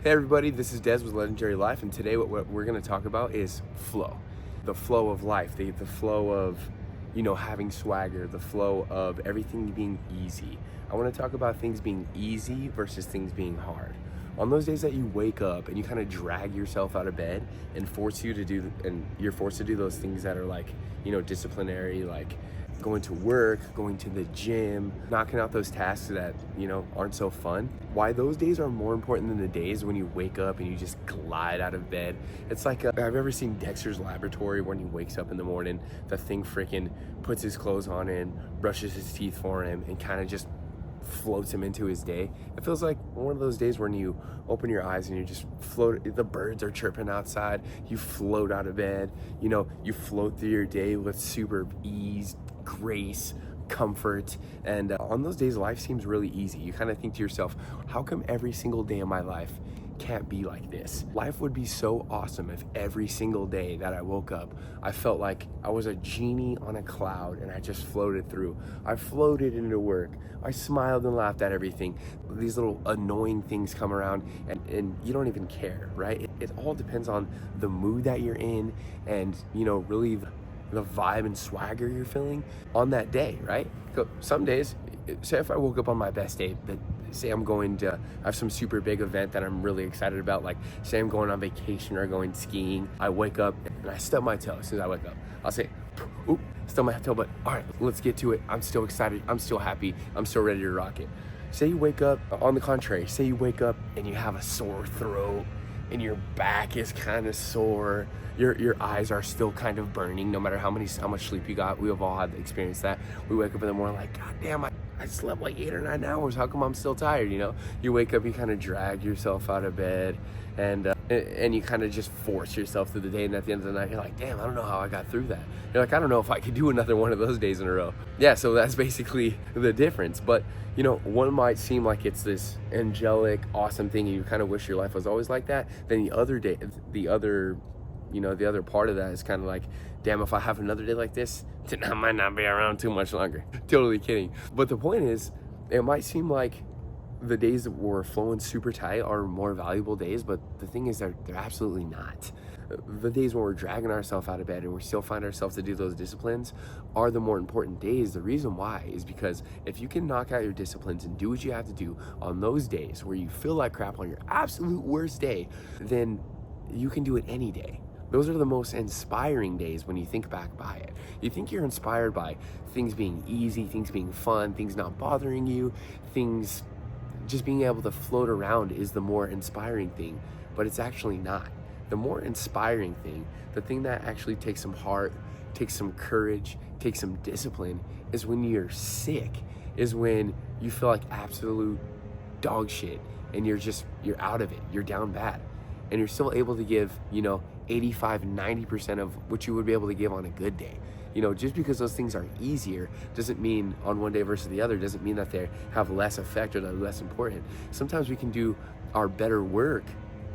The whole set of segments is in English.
Hey everybody, this is Des with Legendary Life, and today what we're going to talk about is flow. The flow of life, the flow of, having swagger, the flow of everything being easy. I want to talk about things being easy versus things being hard. On those days that you wake up and you kind of drag yourself out of bed and you're forced to do those things that are like, disciplinary, like going to work, going to the gym, knocking out those tasks that, aren't so fun. Why those days are more important than the days when you wake up and you just glide out of bed. It's like, I've ever seen Dexter's Laboratory when he wakes up in the morning, the thing freaking puts his clothes on and brushes his teeth for him and kind of just floats him into his day. It feels like one of those days when you open your eyes and you just float. The birds are chirping outside, you float out of bed, you float through your day with super ease, grace, comfort. And on those days life seems really easy. You kind of think to yourself, how come every single day of my life can't be like this? Life would be so awesome if every single day that I woke up I felt like I was a genie on a cloud and I just floated through. I floated into work, I smiled and laughed at everything. These little annoying things come around and you don't even care, right? It all depends on the mood that you're in and really the vibe and swagger you're feeling on that day, right? Some days, say if I woke up on my best day, say I'm going to have some super big event that I'm really excited about, like say I'm going on vacation or going skiing. I wake up and I stub my toe. As soon as I wake up, I'll say, oop, stub my toe, but all right, let's get to it. I'm still excited, I'm still happy, I'm still ready to rock it. Say you wake up, on the contrary, say you wake up and you have a sore throat and your back is kind of sore, your eyes are still kind of burning no matter how much sleep you got. We have all had experienced that. We wake up in the morning like, God damn, I slept like 8 or 9 hours. How come I'm still tired? You wake up, you kind of drag yourself out of bed and you kind of just force yourself through the day. And at the end of the night, you're like, damn, I don't know how I got through that. You're like, I don't know if I could do another one of those days in a row. Yeah, so that's basically the difference. But one might seem like it's this angelic, awesome thing and you kind of wish your life was always like that. Then the other part of that is kind of like, damn, if I have another day like this, then I might not be around too much longer. Totally kidding. But the point is, it might seem like the days that we're flowing super tight are more valuable days, but the thing is they're absolutely not. The days when we're dragging ourselves out of bed and we still find ourselves to do those disciplines are the more important days. The reason why is because if you can knock out your disciplines and do what you have to do on those days where you feel like crap on your absolute worst day, then you can do it any day. Those are the most inspiring days when you think back by it. You think you're inspired by things being easy, things being fun, things not bothering you, things just being able to float around is the more inspiring thing, but it's actually not. The more inspiring thing, the thing that actually takes some heart, takes some courage, takes some discipline, is when you're sick, is when you feel like absolute dog shit and you're out of it, you're down bad. And you're still able to give, 85, 90% of what you would be able to give on a good day. Just because those things are easier doesn't mean on one day versus the other, doesn't mean that they have less effect or they're less important. Sometimes we can do our better work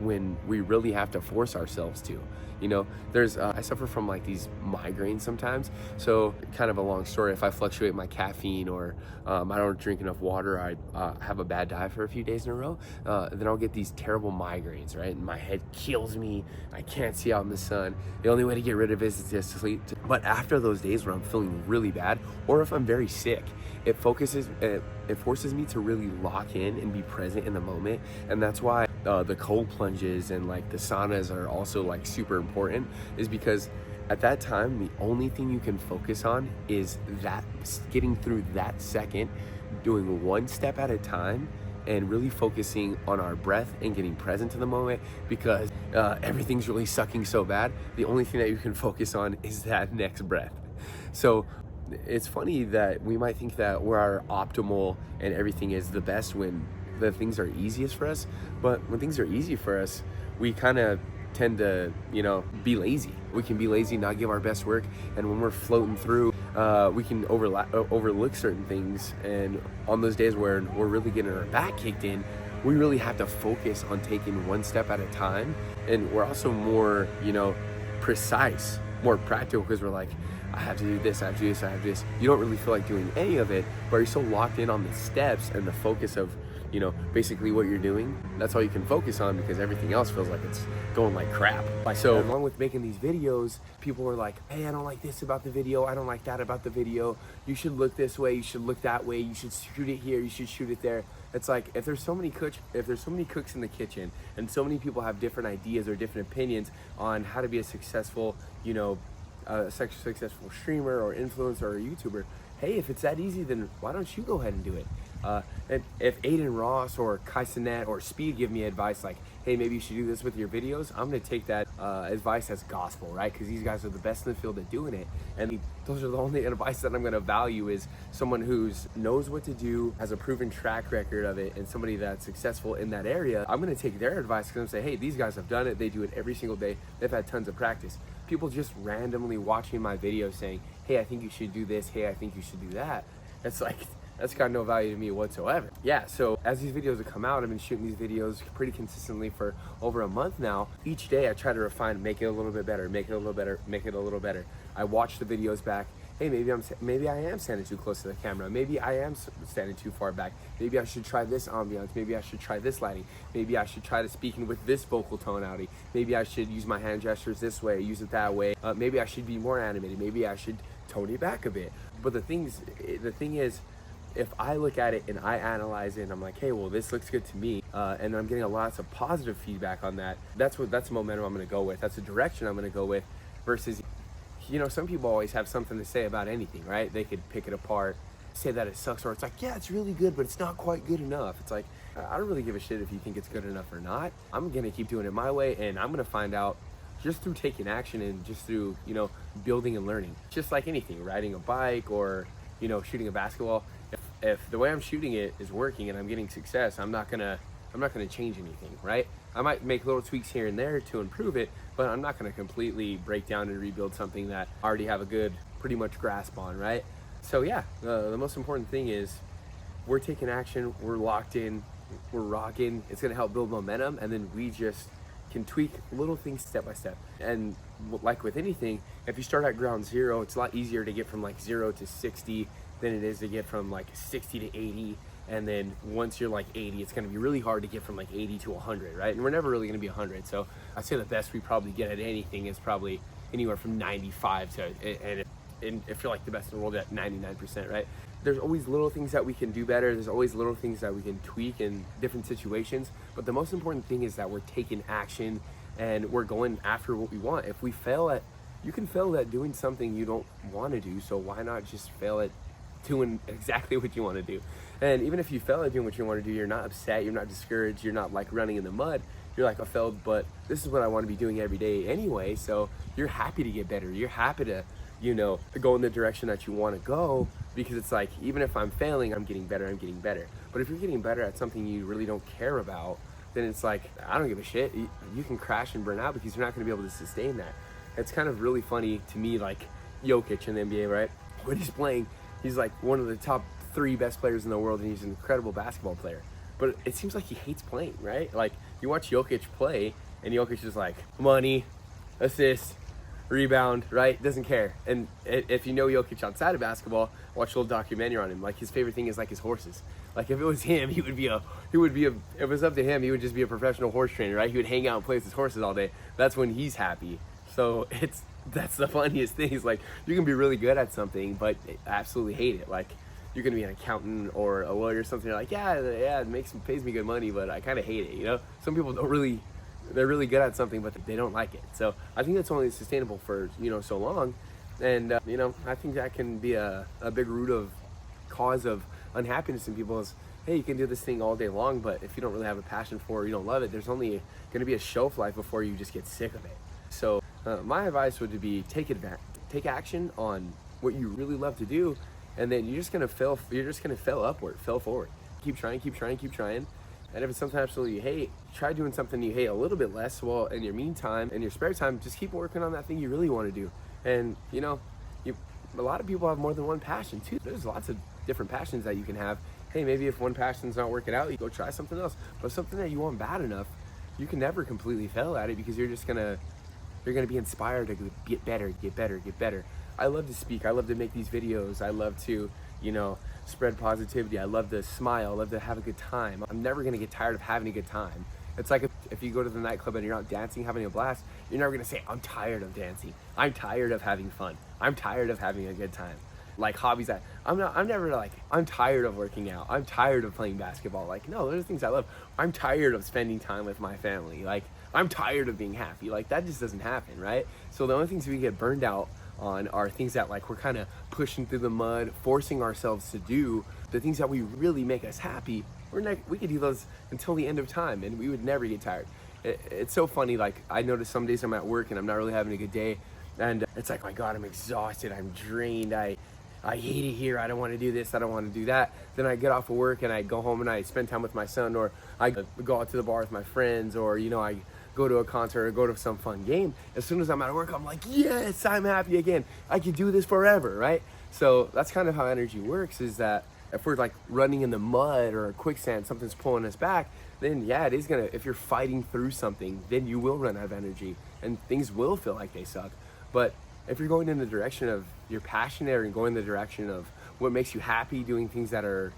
when we really have to force ourselves to. I suffer from like these migraines sometimes. So kind of a long story, if I fluctuate my caffeine or I don't drink enough water, I have a bad diet for a few days in a row, then I'll get these terrible migraines, right? And my head kills me. I can't see out in the sun. The only way to get rid of it is to sleep. But after those days where I'm feeling really bad, or if I'm very sick, it forces me to really lock in and be present in the moment. And that's why the cold plunges and like the saunas are also like super important, is because at that time the only thing you can focus on is that getting through that second, doing one step at a time and really focusing on our breath and getting present to the moment, because everything's really sucking so bad. The only thing that you can focus on is that next breath. So it's funny that we might think that we're our optimal and everything is the best when the things are easiest for us, but when things are easy for us, we kind of tend to, be lazy. We can be lazy, not give our best work, and when we're floating through, we can overlook certain things. And on those days where we're really getting our back kicked in, we really have to focus on taking one step at a time. And we're also more, precise, more practical, because we're like, I have to do this, I have to do this, I have to do this. You don't really feel like doing any of it, but you're so locked in on the steps and the focus of you know, basically what you're doing, that's all you can focus on, because everything else feels like it's going like crap. So along with making these videos, people are like, hey, I don't like this about the video, I don't like that about the video, you should look this way, you should look that way, you should shoot it here, you should shoot it there. It's like, if there's so many cooks in the kitchen, and so many people have different ideas or different opinions on how to be a successful, you know, successful streamer or influencer or YouTuber, hey, if it's that easy, then why don't you go ahead and do it? And if Aiden Ross or Kai Cenat or Speed give me advice like, hey, maybe you should do this with your videos, I'm gonna take that advice as gospel, right? Because these guys are the best in the field at doing it. And those are the only advice that I'm gonna value, is someone who knows what to do, has a proven track record of it, and somebody that's successful in that area. I'm gonna take their advice because I'm say, hey, these guys have done it, they do it every single day, they've had tons of practice. People just randomly watching my videos saying, hey, I think you should do this, hey, I think you should do that. It's like, that's got no value to me whatsoever. Yeah, so as these videos have come out, I've been shooting these videos pretty consistently for over a month now. Each day I try to refine, make it a little bit better, make it a little better, make it a little better. I watch the videos back. Hey, maybe I am standing too close to the camera. Maybe I am standing too far back. Maybe I should try this ambiance. Maybe I should try this lighting. Maybe I should try to speaking with this vocal tonality. Maybe I should use my hand gestures this way, use it that way. Maybe I should be more animated. Maybe I should tone it back a bit. But the thing is, if I look at it and I analyze it and I'm like, hey, well, this looks good to me, and I'm getting lots of positive feedback on that, that's the momentum I'm gonna go with. That's the direction I'm gonna go with, versus, you know, some people always have something to say about anything, right? They could pick it apart, say that it sucks, or it's like, yeah, it's really good, but it's not quite good enough. It's like, I don't really give a shit if you think it's good enough or not. I'm gonna keep doing it my way, and I'm gonna find out just through taking action and just through, you know, building and learning. Just like anything, riding a bike or, you know, shooting a basketball. If the way I'm shooting it is working and I'm getting success, I'm not gonna change anything, right? I might make little tweaks here and there to improve it, but I'm not gonna completely break down and rebuild something that I already have a good, pretty much grasp on, right? So yeah, the most important thing is we're taking action, we're locked in, we're rocking. It's gonna help build momentum, and then we just can tweak little things step by step. And like with anything, if you start at ground zero, it's a lot easier to get from like 0 to 60 than it is to get from like 60 to 80. And then once you're like 80, it's gonna be really hard to get from like 80 to 100, right? And we're never really gonna be 100. So I'd say the best we probably get at anything is probably anywhere from 95 to, and if you're like the best in the world, at 99%, right? There's always little things that we can do better. There's always little things that we can tweak in different situations. But the most important thing is that we're taking action and we're going after what we want. If we fail at, you can fail at doing something you don't want to do. So why not just fail at doing exactly what you want to do? And even if you fail at doing what you want to do, you're not upset, you're not discouraged, you're not like running in the mud. You're like, I failed, but this is what I want to be doing every day anyway. So you're happy to get better. You're happy to, you know, go in the direction that you want to go, because it's like, even if I'm failing, I'm getting better, I'm getting better. But if you're getting better at something you really don't care about, then it's like, I don't give a shit. You can crash and burn out because you're not going to be able to sustain that. It's kind of really funny to me, like Jokic in the NBA, right? When he's playing, he's like one of the top 3 best players in the world, and he's an incredible basketball player. But it seems like he hates playing, right? Like, you watch Jokic play, and Jokic is like, money, assist, rebound, right? Doesn't care. And if you know Jokic outside of basketball, watch a little documentary on him. Like, his favorite thing is like his horses. Like, if it was him, if it was up to him, he would just be a professional horse trainer, right? He would hang out and play with his horses all day. That's when he's happy. So that's the funniest thing. Is like, you can be really good at something, but absolutely hate it. Like, you're gonna be an accountant or a lawyer or something. You're like, yeah, it pays me good money, but I kind of hate it. You know, some people they're really good at something, but they don't like it. So I think that's only sustainable for, you know, so long. And you know, I think that can be a big root of cause of unhappiness in people. Is, hey, you can do this thing all day long, but if you don't really have a passion for it, you don't love it, there's only gonna be a shelf life before you just get sick of it. So my advice would be take action on what you really love to do, and then you're just gonna fail upward, fail forward. Keep trying. And if it's something absolutely you hate, try doing something you hate a little bit less. Well, in your meantime, in your spare time, just keep working on that thing you really want to do. And you know, a lot of people have more than one passion too. There's lots of different passions that you can have. Hey, maybe if one passion's not working out, you go try something else. But something that you want bad enough, you can never completely fail at it, because you're gonna be inspired to get better. I love to speak. I love to make these videos. I love to, you know, spread positivity. I love to smile. I love to have a good time. I'm never gonna get tired of having a good time. It's like if you go to the nightclub and you're out dancing, having a blast, you're never gonna say, I'm tired of dancing. I'm tired of having fun. I'm tired of having a good time. Like hobbies that I'm never like, I'm tired of working out. I'm tired of playing basketball. Like, no, there's things I love. I'm tired of spending time with my family. Like, I'm tired of being happy. Like, that just doesn't happen, right? So the only things we get burned out on are things that like we're kind of pushing through the mud, forcing ourselves to do. The things that we really make us happy, we could do those until the end of time and we would never get tired. It's so funny, like I notice some days I'm at work and I'm not really having a good day, and it's like, my God, I'm exhausted, I'm drained, I hate it here, I don't want to do this, I don't want to do that. Then I get off of work and I go home and I spend time with my son, or I go out to the bar with my friends, or I go to a concert or go to some fun game. As soon as I'm out of work, I'm like, yes, I'm happy again. I can do this forever, right? So that's kind of how energy works, is that if we're like running in the mud or a quicksand, something's pulling us back, then yeah, it is gonna, if you're fighting through something, then you will run out of energy and things will feel like they suck. But if you're going in the direction of you're passionate and going in the direction of what makes you happy, doing things that are,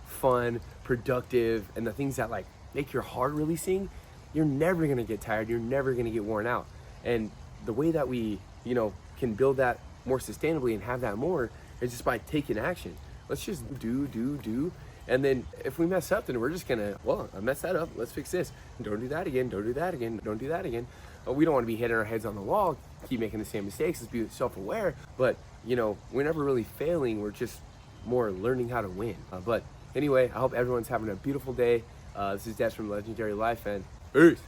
fun, productive, and the things that like make your heart really sing, you're never gonna get tired, you're never gonna get worn out. And the way that we, can build that more sustainably and have that more is just by taking action. Let's just do. And then if we mess up, then we're just gonna, well, I messed that up, let's fix this. Don't do that again, don't do that again, don't do that again. We don't wanna be hitting our heads on the wall, keep making the same mistakes, let's be self-aware. But, we're never really failing, we're just more learning how to win. But anyway, I hope everyone's having a beautiful day. This is Des from Legendary Life, and peace.